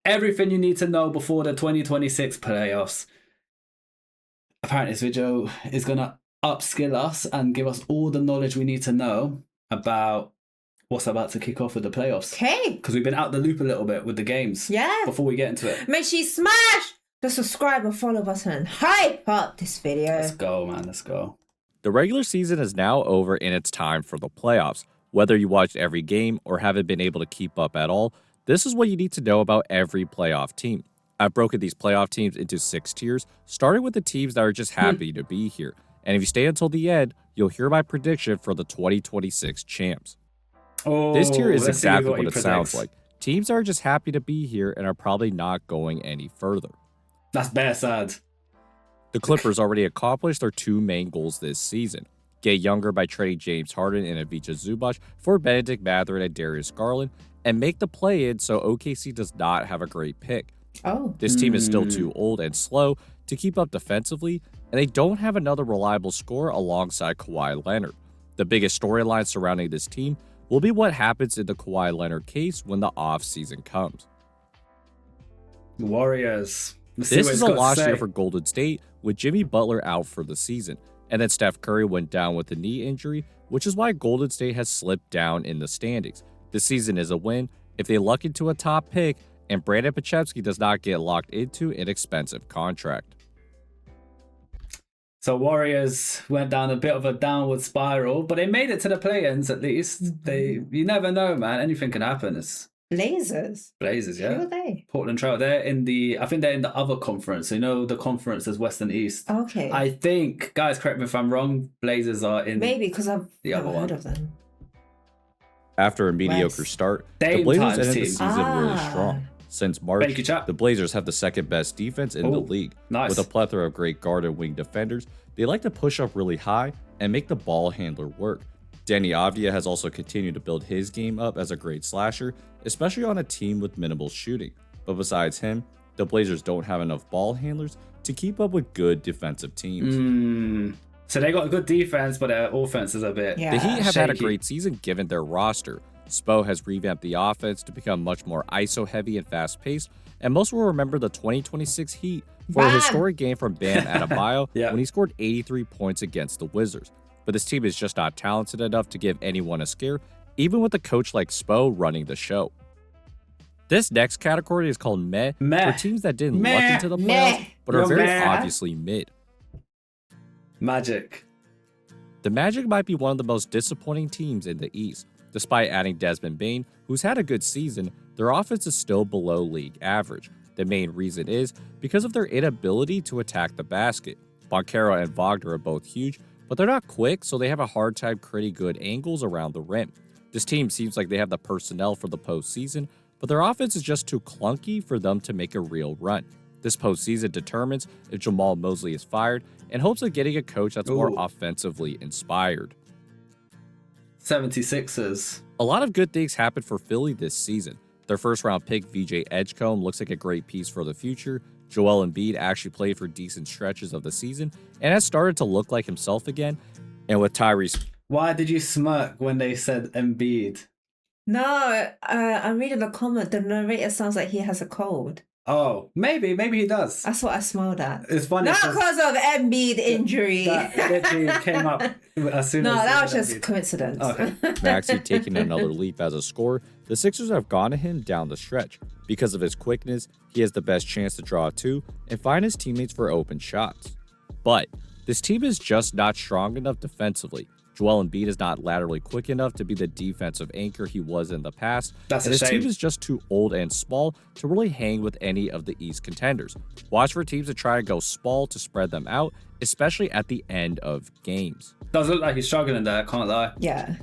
everything you need to know before the 2026 playoffs. Apparently, this video is going to upskill us and give us all the knowledge we need to know about what's about to kick off with the playoffs. Okay. Because we've been out the loop a little bit with the games. Yeah. Before we get into it. Make sure you smash the subscribe and follow button and hype up this video. Let's go, man. Let's go. The regular season is now over and it's time for the playoffs. Whether you watched every game or haven't been able to keep up at all, this is what you need to know about every playoff team. I've broken these playoff teams into 6 tiers, starting with the teams that are just happy to be here. And if you stay until the end, you'll hear my prediction for the 2026 champs. This tier is exactly what it sounds like. Teams are just happy to be here and are probably not going any further. That's bare sad. The Clippers already accomplished their 2 main goals this season. Get younger by trading James Harden and Ivica Zubac for Benedict Mathurin and Darius Garland, and make the play-in so OKC does not have a great pick. This team is still too old and slow to keep up defensively, and they don't have another reliable scorer alongside Kawhi Leonard. The biggest storyline surrounding this team will be what happens in the Kawhi Leonard case when the offseason comes. Warriors. This is a lost year for Golden State, with Jimmy Butler out for the season, and then Steph Curry went down with a knee injury, which is why Golden State has slipped down in the standings. This season is a win if they luck into a top pick and Brandon Podziemski does not get locked into an expensive contract. So Warriors went down a bit of a downward spiral, but they made it to the play-ins at least. You never know, man. Anything can happen. It's Blazers, yeah. Who are they? Portland Trail. I think they're in the other conference. You know, the conference is West and East. Okay. I think, guys, correct me if I'm wrong, Blazers are in Maybe because I've never heard of them. After a mediocre start, the Blazers ended the season really strong. Since March, the Blazers have the second best defense in the league. Nice. With a plethora of great guard and wing defenders, they like to push up really high and make the ball handler work. Danny Avdija has also continued to build his game up as a great slasher, especially on a team with minimal shooting. But besides him, the Blazers don't have enough ball handlers to keep up with good defensive teams. So they got a good defense, but their offense is a bit The Heat have had a great season given their roster. Spo has revamped the offense to become much more ISO-heavy and fast-paced, and most will remember the 2026 Heat for a historic game from Bam Adebayo when he scored 83 points against the Wizards. But this team is just not talented enough to give anyone a scare, even with a coach like Spo running the show. This next category is called Meh, for teams that didn't luck into the playoffs, but are very obviously mid. Magic. The Magic might be one of the most disappointing teams in the East. Despite adding Desmond Bane, who's had a good season, their offense is still below league average. The main reason is because of their inability to attack the basket. Boncaro and Wagner are both huge, but they're not quick, so they have a hard time creating good angles around the rim. This team seems like they have the personnel for the postseason, but their offense is just too clunky for them to make a real run. This postseason determines if Jamal Mosley is fired and hopes of getting a coach that's more offensively inspired. 76ers. A lot of good things happened for Philly this season. Their first-round pick, VJ Edgecombe, looks like a great piece for the future. Joel Embiid actually played for decent stretches of the season and has started to look like himself again. And with Tyrese... Why did you smirk when they said Embiid? No, I'm reading the comment. The narrator sounds like he has a cold. Oh, maybe he does. That's what I smiled at. It's funny. Not because of Embiid injury. That literally came up as soon as... No, that was just coincidence. Okay. Maxey taking another leap as a scorer, the Sixers have gone to him down the stretch. Because of his quickness, he has the best chance to draw 2 and find his teammates for open shots. But this team is just not strong enough defensively. Joel Embiid is not laterally quick enough to be the defensive anchor he was in the past, and his team is just too old and small to really hang with any of the East contenders. Watch for teams to try to go small to spread them out, especially at the end of games. Does look like he's struggling there, can't lie. Yeah.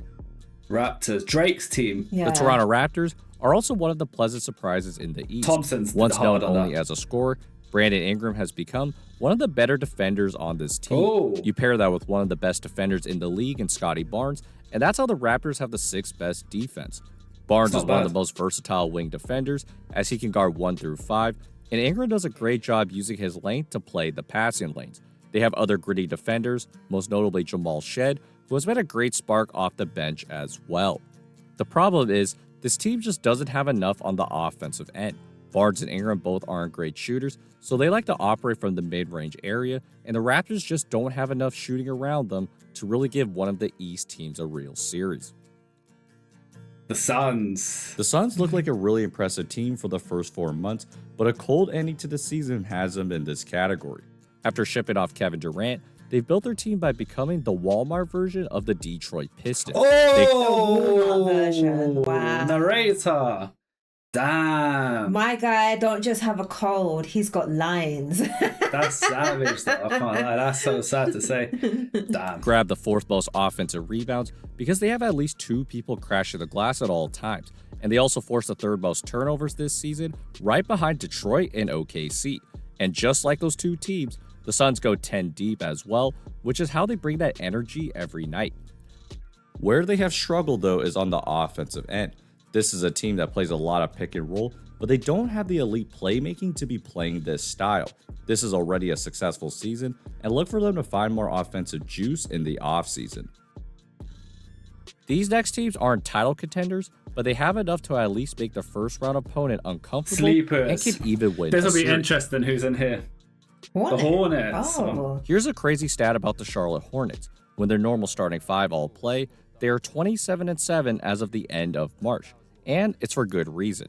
Raptors, Drake's team. Yeah. The Toronto Raptors are also one of the pleasant surprises in the East. Thompson's once known only as a scorer, Brandon Ingram has become one of the better defenders on this team. You pair that with one of the best defenders in the league in Scotty Barnes, and that's how the Raptors have the 6th best defense. Barnes is one of the most versatile wing defenders, as he can guard 1 through 5, and Ingram does a great job using his length to play the passing lanes. They have other gritty defenders, most notably Jamal Shed, who has been a great spark off the bench as well. The problem is, this team just doesn't have enough on the offensive end. Barnes and Ingram both aren't great shooters, so they like to operate from the mid-range area, and the Raptors just don't have enough shooting around them to really give one of the East teams a real series. The Suns. The Suns look like a really impressive team for the first 4 months, but a cold ending to the season has them in this category. After shipping off Kevin Durant, they've built their team by becoming the Walmart version of the Detroit Pistons. Walmart version. Wow. Narrator. Damn. My guy don't just have a cold, he's got lines. That's savage, though. I can't lie. That's so sad to say. Damn. Grab the fourth most offensive rebounds because they have at least 2 people crashing the glass at all times. And they also forced the 3rd most turnovers this season, right behind Detroit and OKC. And just like those 2 teams, the Suns go 10 deep as well, which is how they bring that energy every night. Where they have struggled, though, is on the offensive end. This is a team that plays a lot of pick and roll, but they don't have the elite playmaking to be playing this style. This is already a successful season, and look for them to find more offensive juice in the offseason. These next teams aren't title contenders, but they have enough to at least make the first round opponent uncomfortable Sleepers. and can even win. This will be series. interesting. Who's in here? Hornets. The Hornets. Oh. Here's a crazy stat about the Charlotte Hornets. When their normal starting 5 all play, they are 27-7 as of the end of March. And it's for good reason.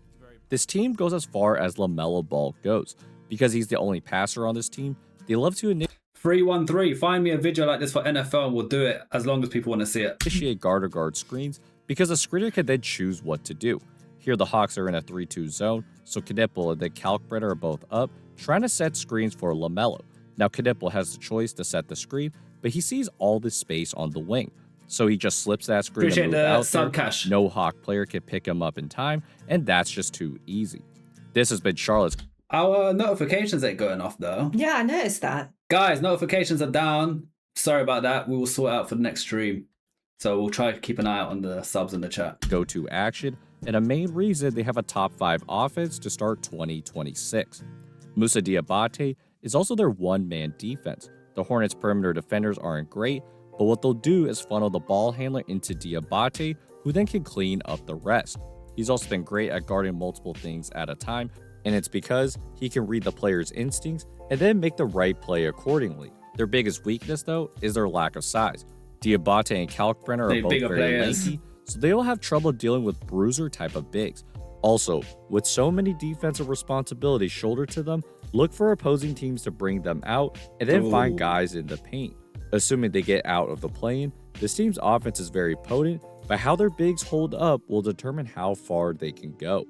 This team goes as far as LaMelo Ball goes. Because he's the only passer on this team, they love to 313. Find me a video like this for NFL and we'll do it as long as people want to see it. initiate guard-to-guard screens because a screener can then choose what to do. Here the Hawks are in a 3-2 zone, so Knipple and then Kalkbrenner are both up, trying to set screens for LaMelo. Now Knipple has the choice to set the screen, but he sees all this space on the wing. So he just slips that screen Appreciate and move the out sub there. cash. No Hawk player can pick him up in time, and that's just too easy. This has been Charlotte's. Our notifications ain't going off though. Yeah, I noticed that. Guys, notifications are down. Sorry about that. We will sort it out for the next stream. So we'll try to keep an eye out on the subs in the chat. Go-to action, and a main reason they have a top 5 offense to start 2026. Moussa Diabate is also their one-man defense. The Hornets' perimeter defenders aren't great, but what they'll do is funnel the ball handler into Diabate, who then can clean up the rest. He's also been great at guarding multiple things at a time, and it's because he can read the player's instincts and then make the right play accordingly. Their biggest weakness, though, is their lack of size. Diabate and Kalkbrenner are both bigger very players. lanky, so they will have trouble dealing with bruiser type of bigs. Also, with so many defensive responsibilities shouldered to them, look for opposing teams to bring them out and then find guys in the paint. Assuming they get out of the play-in, this team's offense is very potent, but how their bigs hold up will determine how far they can go.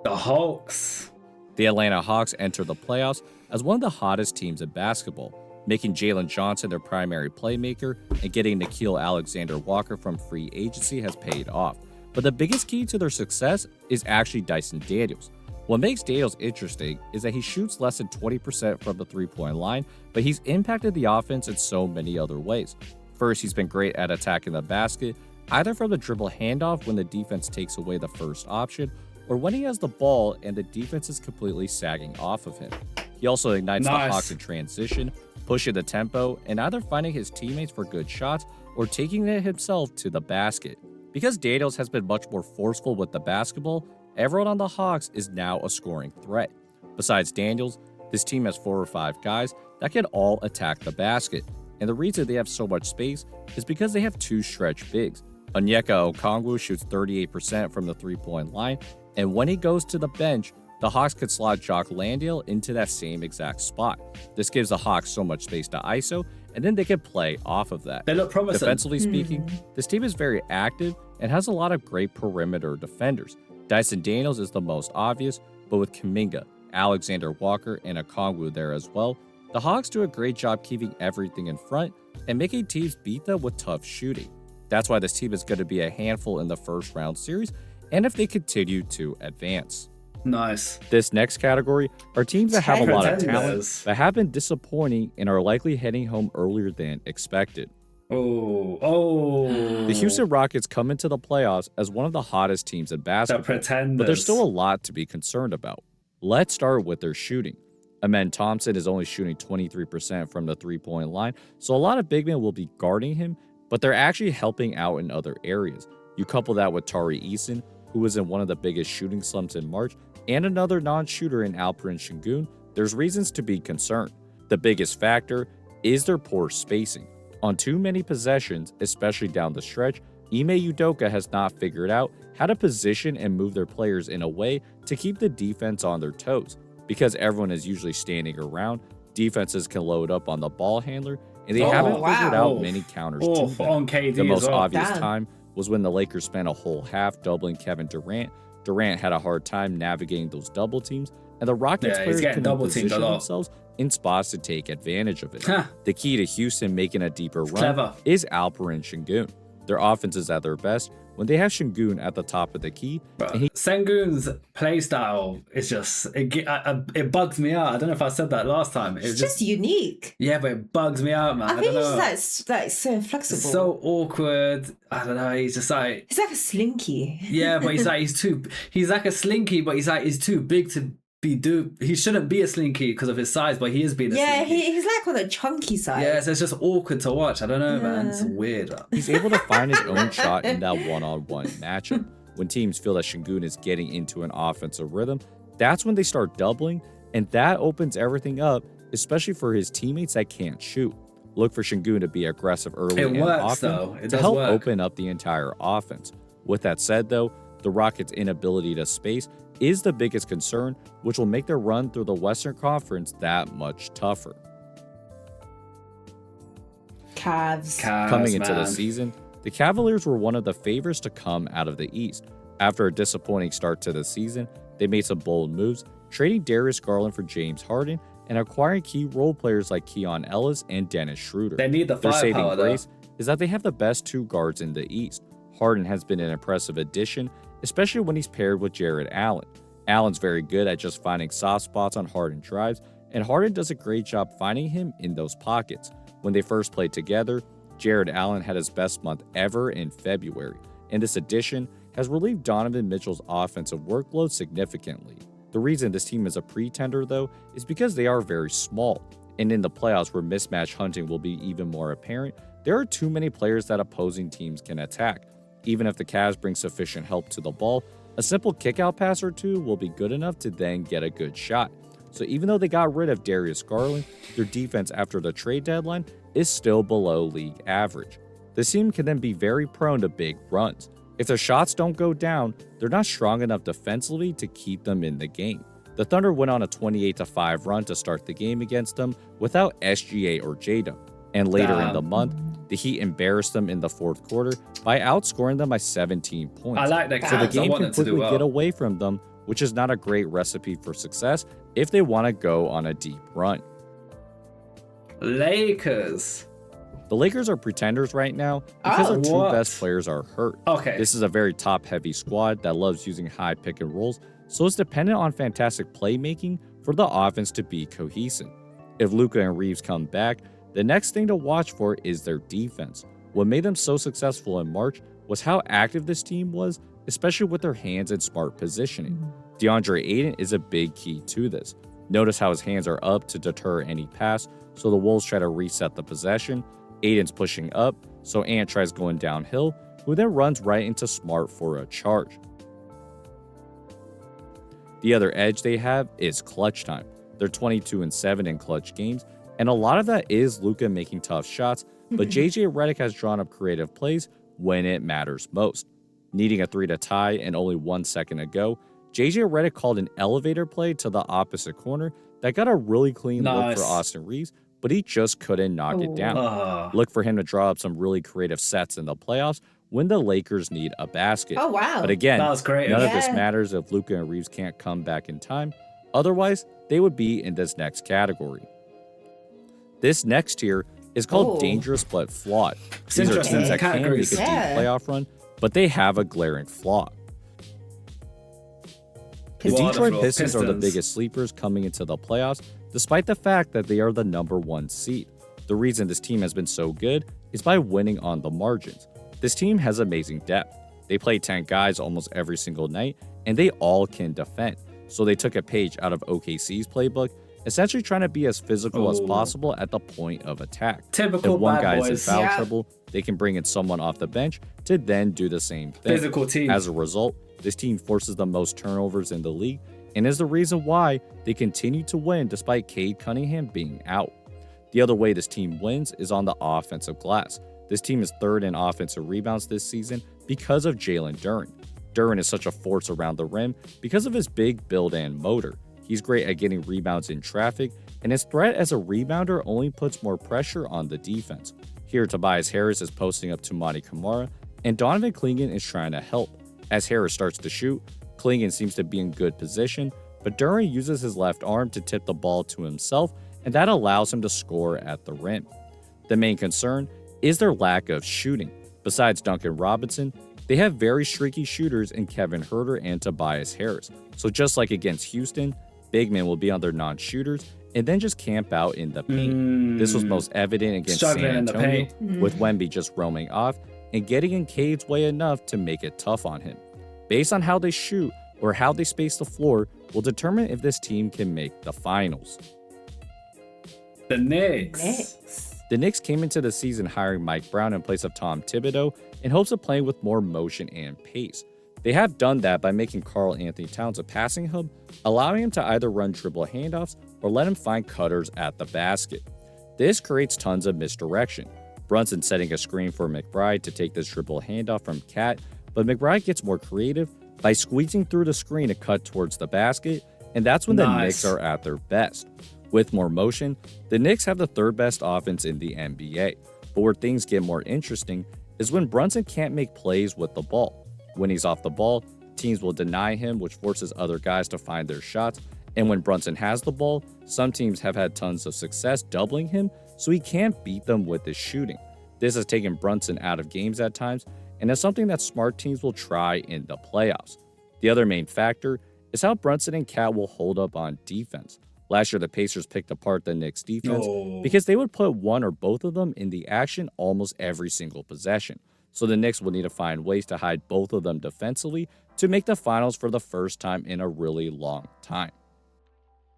The Hawks. The Atlanta Hawks enter the playoffs as one of the hottest teams in basketball, making Jalen Johnson their primary playmaker and getting Nickeil Alexander-Walker from free agency has paid off. But the biggest key to their success is actually Dyson Daniels. What makes Daniels interesting is that he shoots less than 20% from the three-point line, but he's impacted the offense in so many other ways. First, he's been great at attacking the basket, either from the dribble handoff when the defense takes away the first option, or when he has the ball and the defense is completely sagging off of him. He also ignites the Hawks in transition, pushing the tempo, and either finding his teammates for good shots or taking it himself to the basket. Because Daniels has been much more forceful with the basketball, everyone on the Hawks is now a scoring threat. Besides Daniels, this team has 4 or 5 guys that can all attack the basket, and the reason they have so much space is because they have 2 stretch bigs. Onyeka Okongwu shoots 38% from the three-point line, and when he goes to the bench, the Hawks could slot Jock Landale into that same exact spot. This gives the Hawks so much space to ISO, and then they can play off of that. They look promising. Defensively speaking, this team is very active and has a lot of great perimeter defenders. Dyson Daniels is the most obvious, but with Kuminga, Alexander Walker, and Okongwu there as well, the Hawks do a great job keeping everything in front and making teams beat them with tough shooting. That's why this team is going to be a handful in the first round series, and if they continue to advance. Nice. This next category are teams that have a lot of talent, Contenders. but have been disappointing and are likely heading home earlier than expected. Oh. The Houston Rockets come into the playoffs as one of the hottest teams in The basketball, Pretenders. but there's still a lot to be concerned about. Let's start with their shooting. Amen Thompson is only shooting 23% from the three-point line, so a lot of big men will be guarding him, but they're actually helping out in other areas. You couple that with Tari Eason, who was in one of the biggest shooting slumps in March, and another non-shooter in Alperen Şengün, there's reasons to be concerned. The biggest factor is their poor spacing. On too many possessions, especially down the stretch, Ime Udoka has not figured out how to position and move their players in a way to keep the defense on their toes. Because everyone is usually standing around, defenses can load up on the ball handler, and they haven't figured out many counters to them. On KD The most as well. obvious time was when the Lakers spent a whole half doubling Kevin Durant. Durant had a hard time navigating those double teams, and the Rockets players couldn't position themselves in spots to take advantage of it. The key to Houston making a deeper run is Alperen Şengün. Their offense is at their best when they have Şengün at the top of the key. Şengün's play style is just, it bugs me out. I don't know if I said that last time. It's just unique. Yeah, but it bugs me out, man. I think he's like so flexible. So awkward. I don't know. He's just like... He's like a slinky. Yeah, but he's like a slinky, but he's too big to be he shouldn't be a slinky because of his size, but he is being a slinky. Yeah, he's like on the chunky side. Yeah, so it's just awkward to watch. I don't know, man. It's weird. He's able to find his own shot in that one-on-one matchup. When teams feel that Şengün is getting into an offensive rhythm, that's when they start doubling, and that opens everything up, especially for his teammates that can't shoot. Look for Şengün to be aggressive early and often to help open up the entire offense. With that said, though, the Rockets' inability to space is the biggest concern, which will make their run through the Western Conference that much tougher. Cavs. Coming into the season, the Cavaliers were one of the favorites to come out of the East. After a disappointing start to the season, they made some bold moves, trading Darius Garland for James Harden and acquiring key role players like Keon Ellis and Dennis Schroeder. They need the Their firepower, saving grace is that they have the best two guards in the East. Harden has been an impressive addition, especially when he's paired with Jared Allen. Allen's very good at just finding soft spots on Harden drives, and Harden does a great job finding him in those pockets. When they first played together, Jared Allen had his best month ever in February, and this addition has relieved Donovan Mitchell's offensive workload significantly. The reason this team is a pretender, though, is because they are very small, and in the playoffs where mismatch hunting will be even more apparent, there are too many players that opposing teams can attack. Even if the Cavs bring sufficient help to the ball, a simple kickout pass or two will be good enough to then get a good shot. So even though they got rid of Darius Garland, their defense after the trade deadline is still below league average. This team can then be very prone to big runs. If their shots don't go down, they're not strong enough defensively to keep them in the game. The Thunder went on a 28-5 run to start the game against them without SGA or J-Dub. And later in the month, the Heat embarrassed them in the fourth quarter by outscoring them by 17 points. I like that. So the game can quickly get away from them, which is not a great recipe for success if they want to go on a deep run. Lakers. The Lakers are pretenders right now because their two best players are hurt. Okay. This is a very top-heavy squad that loves using high pick and rolls, so it's dependent on fantastic playmaking for the offense to be cohesive. If Luka and Reeves come back, the next thing to watch for is their defense. What made them so successful in March was how active this team was, especially with their hands and smart positioning. DeAndre Ayton is a big key to this. Notice how his hands are up to deter any pass, so the Wolves try to reset the possession. Ayton's pushing up, so Ant tries going downhill, who then runs right into Smart for a charge. The other edge they have is clutch time. They're 22-7 in clutch games, and a lot of that is Luka making tough shots, but JJ Redick has drawn up creative plays when it matters most. Needing a 3 to tie and only 1 second to go, JJ Redick called an elevator play to the opposite corner that got a really clean look for Austin Reeves, but he just couldn't knock it down. Look for him to draw up some really creative sets in the playoffs when the Lakers need a basket. Oh, wow. But again, that was great. None of this matters if Luka and Reeves can't come back in time. Otherwise, they would be in this next category. This next tier is called dangerous but flawed. These are teams that can make a deep playoff run, but they have a glaring flaw. The Detroit Pistons are the biggest sleepers coming into the playoffs, despite the fact that they are the #1 seed. The reason this team has been so good is by winning on the margins. This team has amazing depth. They play 10 guys almost every single night, and they all can defend. So they took a page out of OKC's playbook, essentially trying to be as physical as possible at the point of attack. Typical if one bad guy boys. is in foul trouble, they can bring in someone off the bench to then do the same thing. Physical team. As a result, this team forces the most turnovers in the league, and is the reason why they continue to win despite Cade Cunningham being out. The other way this team wins is on the offensive glass. This team is third in offensive rebounds this season because of Jalen Duren. Duren is such a force around the rim because of his big build and motor. He's great at getting rebounds in traffic, and his threat as a rebounder only puts more pressure on the defense. Here, Tobias Harris is posting up to Monty Kamara, and Donovan Clingan is trying to help. As Harris starts to shoot, Clingan seems to be in good position, but Duren uses his left arm to tip the ball to himself, and that allows him to score at the rim. The main concern is their lack of shooting. Besides Duncan Robinson, they have very streaky shooters in Kevin Huerter and Tobias Harris. So just like against Houston, big men will be on their non-shooters and then just camp out in the paint. This was most evident against San Antonio, with Wemby just roaming off and getting in Cade's way enough to make it tough on him. Based on how they shoot or how they space the floor will determine if this team can make the finals. The Knicks. The Knicks came into the season hiring Mike Brown in place of Tom Thibodeau in hopes of playing with more motion and pace. They have done that by making Karl Anthony Towns a passing hub, allowing him to either run dribble handoffs or let him find cutters at the basket. This creates tons of misdirection. Brunson setting a screen for McBride to take this dribble handoff from Cat, but McBride gets more creative by squeezing through the screen to cut towards the basket, and that's when the Knicks are at their best. With more motion, the Knicks have the third best offense in the NBA, but where things get more interesting is when Brunson can't make plays with the ball. When he's off the ball, teams will deny him, which forces other guys to find their shots, and when Brunson has the ball, some teams have had tons of success doubling him, so he can't beat them with his shooting. This has taken Brunson out of games at times, and is something that smart teams will try in the playoffs. The other main factor is how Brunson and Cat will hold up on defense. Last year, the Pacers picked apart the Knicks defense because they would put one or both of them in the action almost every single possession. So the Knicks will need to find ways to hide both of them defensively to make the finals for the first time in a really long time.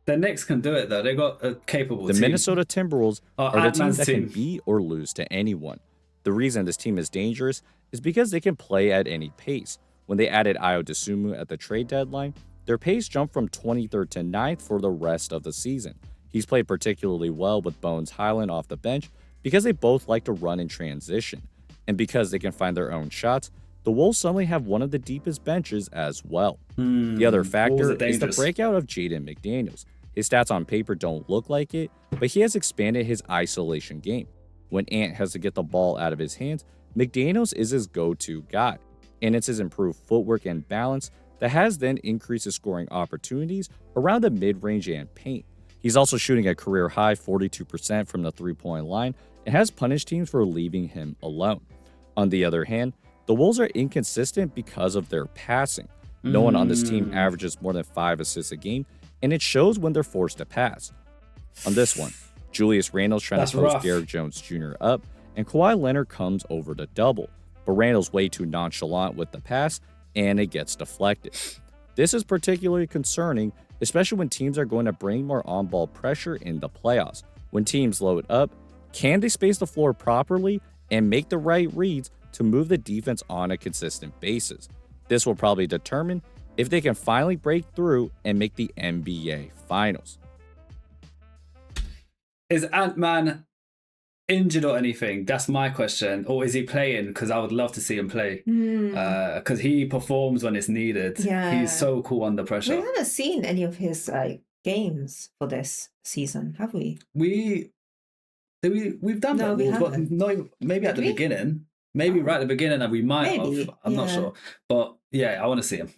The Knicks can do it, though. They got a capable team. The Minnesota Timberwolves are the team that can beat or lose to anyone. The reason this team is dangerous is because they can play at any pace. When they added Ayo Dosunmu at the trade deadline, their pace jumped from 23rd to 9th for the rest of the season. He's played particularly well with Bones Highland off the bench because they both like to run in transition. And because they can find their own shots, the Wolves suddenly have one of the deepest benches as well. The other factor is the breakout of Jaden McDaniels. His stats on paper don't look like it, but he has expanded his isolation game. When Ant has to get the ball out of his hands, McDaniels is his go-to guy. And it's his improved footwork and balance that has then increased his scoring opportunities around the mid-range and paint. He's also shooting a career-high 42% from the three-point line and has punished teams for leaving him alone. On the other hand, the Wolves are inconsistent because of their passing. No one on this team averages more than 5 assists a game, and it shows when they're forced to pass. On this one, Julius Randle's trying to post Derrick Jones Jr. up, and Kawhi Leonard comes over to double, but Randle's way too nonchalant with the pass, and it gets deflected. This is particularly concerning, especially when teams are going to bring more on-ball pressure in the playoffs. When teams load up, can they space the floor properly and make the right reads to move the defense on a consistent basis? This will probably determine if they can finally break through and make the NBA Finals. Is Ant-Man injured or anything? That's my question. Or is he playing? Because I would love to see him play. Because he performs when it's needed. Yeah. He's so cool under pressure. We haven't seen any of his games for this season, have we? We've done No, that, we Wolves, but haven't. no, maybe at Did the we? beginning. Maybe right at the beginning, and we might Maybe, have. I'm not yeah. sure. But yeah, I want to see him.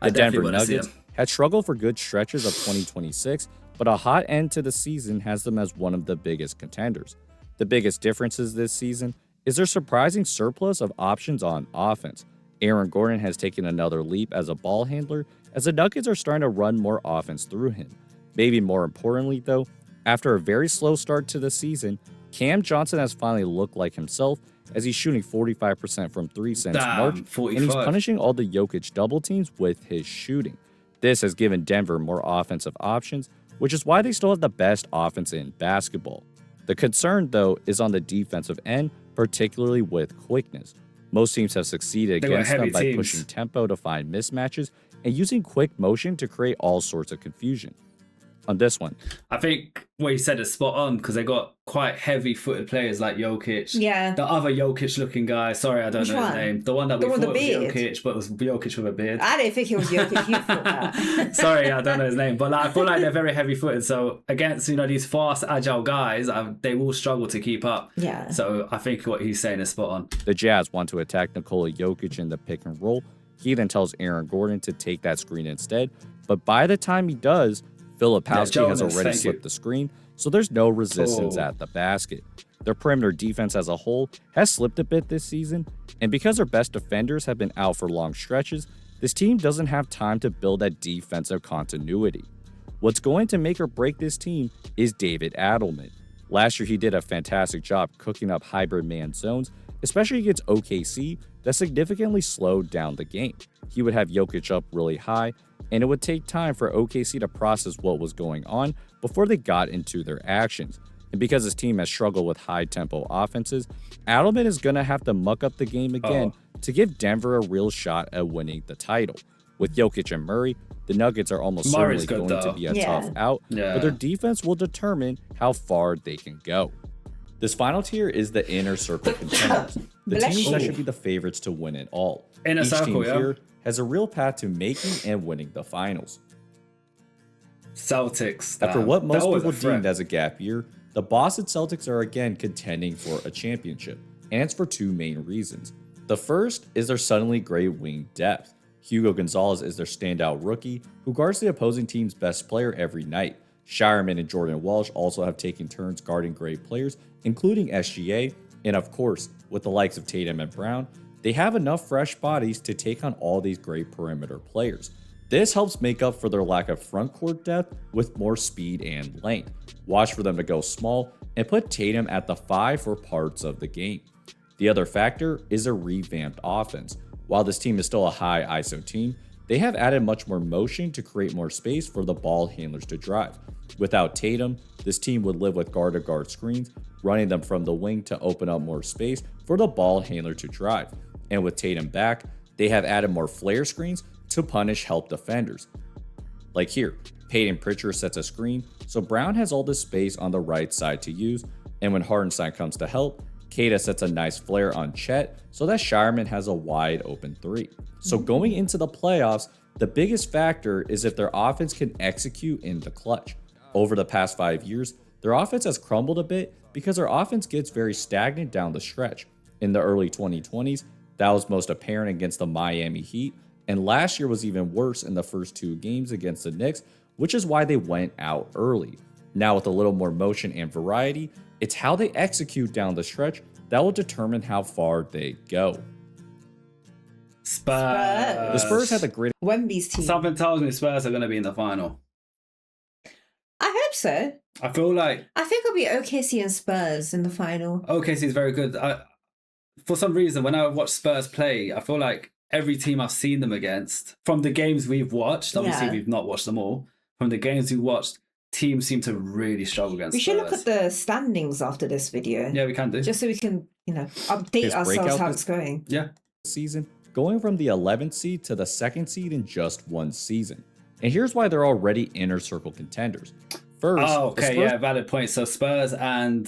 The Denver Nuggets had struggled for good stretches of 2026, but a hot end to the season has them as one of the biggest contenders. The biggest differences this season is their surprising surplus of options on offense. Aaron Gordon has taken another leap as a ball handler, as the Nuggets are starting to run more offense through him. Maybe more importantly, though, after a very slow start to the season, Cam Johnson has finally looked like himself as he's shooting 45% from 3 since March, 45. and he's punishing all the Jokic double teams with his shooting. This has given Denver more offensive options, which is why they still have the best offense in basketball. The concern, though, is on the defensive end, particularly with quickness. Most teams have succeeded They got against them heavy by teams. pushing tempo to find mismatches and using quick motion to create all sorts of confusion. On this one, I think what you said is spot on because they got quite heavy-footed players like Jokic. Yeah. The other Jokic-looking guy. Sorry, I don't Which know his one? name. The one that we The one thought with was the beard? Jokic, but it was Jokic with a beard. I didn't think it was Jokic. You thought that. Sorry, I don't know his name, but like, I feel like they're very heavy-footed. So against these fast, agile guys, they will struggle to keep up. Yeah. So I think what he's saying is spot on. the Jazz want to attack Nikola Jokic in the pick and roll. He then tells Aaron Gordon to take that screen instead, but by the time he does, Filipowski has Jonas, already thank slipped you. the screen, so there's no resistance at the basket. Their perimeter defense as a whole has slipped a bit this season, and because their best defenders have been out for long stretches, this team doesn't have time to build that defensive continuity. What's going to make or break this team is David Adelman. Last year, he did a fantastic job cooking up hybrid man zones, especially against OKC, that significantly slowed down the game. He would have Jokic up really high, and it would take time for OKC to process what was going on before they got into their actions. And because his team has struggled with high-tempo offenses, Adelman is going to have to muck up the game again to give Denver a real shot at winning the title. With Jokic and Murray, the Nuggets are almost Murray's certainly good, going to though. be a Yeah. tough out, Yeah. but their defense will determine how far they can go. This final tier is the inner circle contenders, the Bless teams that you. should be the favorites to win it all. Inner Each circle, team yeah. here has a real path to making and winning the finals. Celtics. After damn. what They're most always a people threat. deemed as a gap year, the Boston Celtics are again contending for a championship, and it's for two main reasons. The first is their suddenly great wing depth. Hugo Gonzalez is their standout rookie, who guards the opposing team's best player every night. Shireman and Jordan Walsh also have taken turns guarding great players, including SGA, and of course, with the likes of Tatum and Brown, they have enough fresh bodies to take on all these great perimeter players. This helps make up for their lack of front court depth with more speed and length. Watch for them to go small and put Tatum at the 5 for parts of the game. The other factor is a revamped offense. While this team is still a high ISO team, they have added much more motion to create more space for the ball handlers to drive. Without Tatum, this team would live with guard-to-guard screens, running them from the wing to open up more space for the ball handler to drive. And with Tatum back, they have added more flare screens to punish help defenders. Like here, Peyton Pritchard sets a screen, so Brown has all this space on the right side to use, and when Hartenstein comes to help, Keita sets a nice flare on Chet so that Shireman has a wide open 3. So going into the playoffs, the biggest factor is if their offense can execute in the clutch. Over the past 5 years, their offense has crumbled a bit because their offense gets very stagnant down the stretch. In the early 2020s, that was most apparent against the Miami Heat, and last year was even worse in the first 2 games against the Knicks, which is why they went out early. Now with a little more motion and variety, it's how they execute down the stretch that will determine how far they go. Spurs. The Spurs had the great Wemby's team. Something tells me Spurs are going to be in the final. I hope so. I feel like I think it'll be OKC and Spurs in the final. OKC is very good. For some reason, when I watch Spurs play, I feel like every team I've seen them against, from the games we've watched, obviously Yeah. we've not watched them all, from the games we watched, teams seem to really struggle against We should Spurs. look at the standings after this video. Yeah, we can do. Just so we can, update His ourselves breakout how this- it's going. Yeah. season, going from the 11th seed to the 2nd seed in just one season. And here's why they're already inner circle contenders. First, Oh, the okay, Spurs yeah, valid point. So Spurs and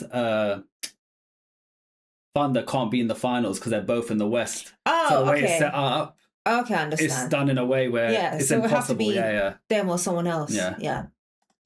Thunder can't be in the finals because they're both in the West. Oh, So the way okay. it's set up, Okay, I it's understand. done in a way where Yeah, it's so it would have to impossible. be- Yeah. Them or someone else. Yeah. Yeah.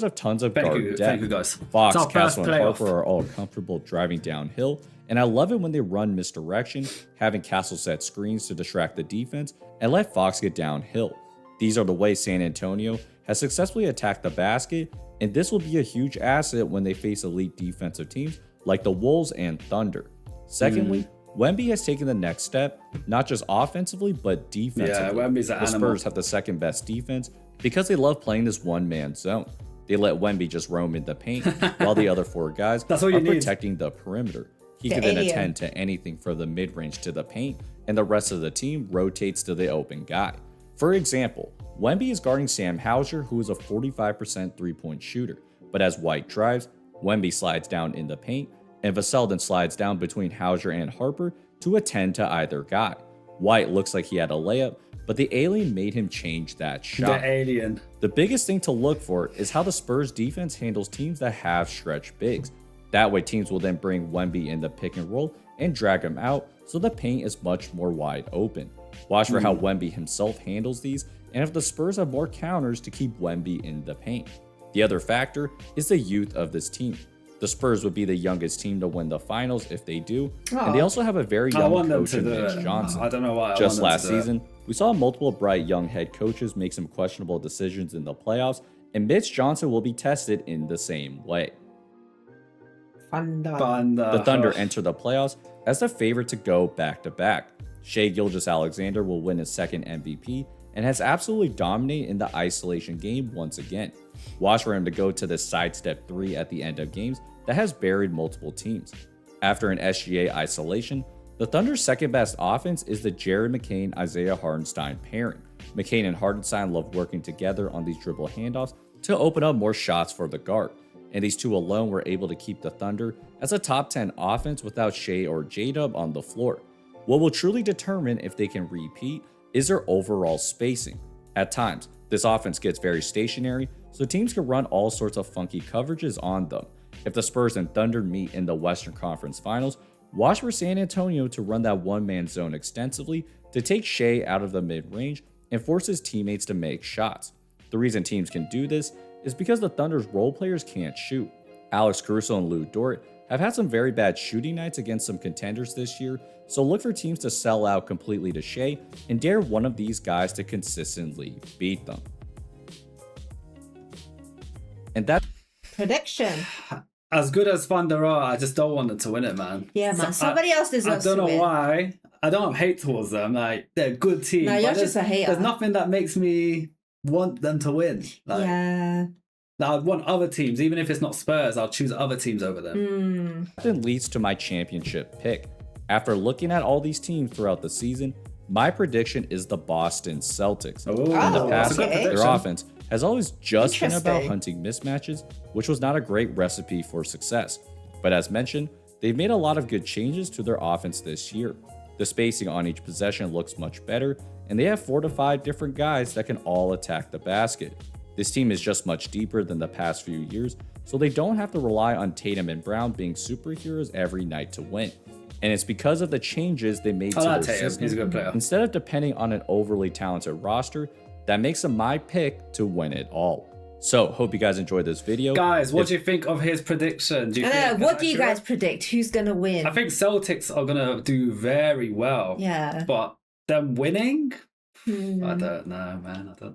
have tons of Thank guard you, depth. thank you guys. Fox, It's our first Castle, and playoff. Harper are all comfortable driving downhill, and I love it when they run misdirection, having Castle set screens to distract the defense and let Fox get downhill. These are the ways San Antonio has successfully attacked the basket, and this will be a huge asset when they face elite defensive teams like the Wolves and Thunder. Secondly, Wemby has taken the next step, not just offensively, but defensively. Yeah, Wemby's an The animal. Spurs have the second best defense because they love playing this one-man zone. They let Wemby just roam in the paint while the other 4 guys That's all are you need. protecting the perimeter. He The can then alien. attend to anything from the mid-range to the paint, and the rest of the team rotates to the open guy. For example, Wemby is guarding Sam Hauser, who is a 45% three-point shooter, but as White drives, Wemby slides down in the paint, and Vassell then slides down between Hauser and Harper to attend to either guy. White looks like he had a layup, but the alien made him change that shot. The alien. The biggest thing to look for is how the Spurs defense handles teams that have stretch bigs. That way teams will then bring Wemby in the pick and roll and drag him out so the paint is much more wide open. Watch for how Wemby himself handles these and if the Spurs have more counters to keep Wemby in the paint. The other factor is the youth of this team. The Spurs would be the youngest team to win the finals if they do, and they also have a very young coach in Mitch Johnson. I don't know why. Just last season, we saw multiple bright young head coaches make some questionable decisions in the playoffs, and Mitch Johnson will be tested in the same way. Thunder. The Thunder enter the playoffs as the favorite to go back-to-back. Shai Gilgeous-Alexander will win his second MVP and has absolutely dominated in the isolation game once again. Watch for him to go to the sidestep 3 at the end of games that has buried multiple teams. After an SGA isolation, the Thunder's second best offense is the Jared McCain-Isaiah Hartenstein pairing. McCain and Hartenstein love working together on these dribble handoffs to open up more shots for the guard, and these two alone were able to keep the Thunder as a top 10 offense without Shai or J-Dub on the floor. What will truly determine if they can repeat is their overall spacing. At times, this offense gets very stationary, so teams can run all sorts of funky coverages on them. If the Spurs and Thunder meet in the Western Conference Finals, watch for San Antonio to run that one-man zone extensively to take Shai out of the mid-range and force his teammates to make shots. The reason teams can do this is because the Thunder's role players can't shoot. Alex Caruso and Lou Dort have had some very bad shooting nights against some contenders this year, so look for teams to sell out completely to Shai and dare one of these guys to consistently beat them. And that prediction. As good as Thunder are, I just don't want them to win it, man. Yeah, man. Somebody else deserves to win. I don't know why. I don't have hate towards them. Like, they're a good team. No, you're just a hater. There's nothing that makes me want them to win. Like, yeah. I'd want other teams, even if it's not Spurs, I'll choose other teams over them. That leads to my championship pick. After looking at all these teams throughout the season, my prediction is the Boston Celtics. In the past, their offense has always just been about hunting mismatches, which was not a great recipe for success. But as mentioned, they've made a lot of good changes to their offense this year. The spacing on each possession looks much better, and they have 4 to 5 different guys that can all attack the basket. This team is just much deeper than the past few years, so they don't have to rely on Tatum and Brown being superheroes every night to win. And it's because of the changes they made to their system. He's a good player. Instead of depending on an overly talented roster, that makes him my pick to win it all. So, hope you guys enjoyed this video. Guys, what do you think of his prediction? What do you guys predict? Who's going to win? I think Celtics are going to do very well. Yeah. But them winning? I don't know, man. I don't